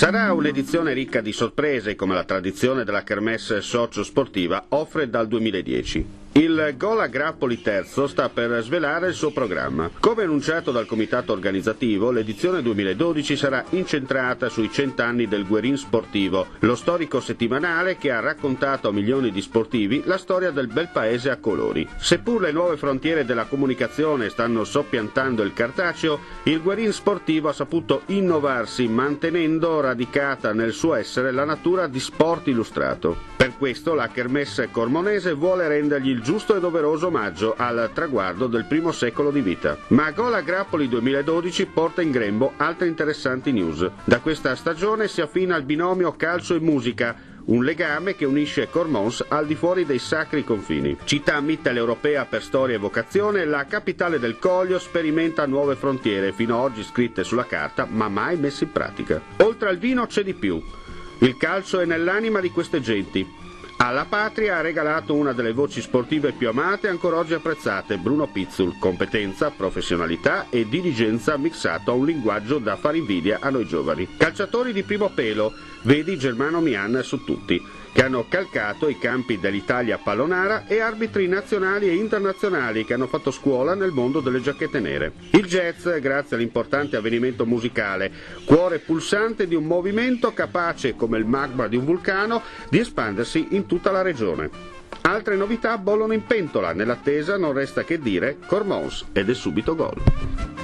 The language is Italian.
Sarà un'edizione ricca di sorprese, come la tradizione della kermesse socio-sportiva offre dal 2010. Il Gol Grappoli Terzo sta per svelare il suo programma. Come annunciato dal comitato organizzativo, l'edizione 2012 sarà incentrata sui 100 anni del Guerin Sportivo, lo storico settimanale che ha raccontato a milioni di sportivi la storia del bel paese a colori. Seppur le nuove frontiere della comunicazione stanno soppiantando il cartaceo, il Guerin Sportivo ha saputo innovarsi mantenendo radicata nel suo essere la natura di sport illustrato. Per questo la kermesse cormonese vuole rendergli il giusto e doveroso omaggio al traguardo del primo secolo di vita. Ma Gol Grappoli 2012 porta in grembo altre interessanti news. Da questa stagione si affina il binomio calcio e musica, un legame che unisce Cormons al di fuori dei sacri confini. Città mitteleuropea per storia e vocazione, la capitale del Coglio sperimenta nuove frontiere, fino ad oggi scritte sulla carta ma mai messe in pratica. Oltre al vino c'è di più. Il calcio è nell'anima di queste genti. Alla patria ha regalato una delle voci sportive più amate e ancora oggi apprezzate, Bruno Pizzul. Competenza, professionalità e dirigenza mixato a un linguaggio da fare invidia a noi giovani. Calciatori di primo pelo, vedi Germano Mian su tutti, che hanno calcato i campi dell'Italia pallonara, e arbitri nazionali e internazionali che hanno fatto scuola nel mondo delle giacchette nere. Il jazz, grazie all'importante avvenimento musicale, cuore pulsante di un movimento capace, come il magma di un vulcano, di espandersi in tutta la regione. Altre novità bollono in pentola, nell'attesa non resta che dire Cormons ed è subito gol.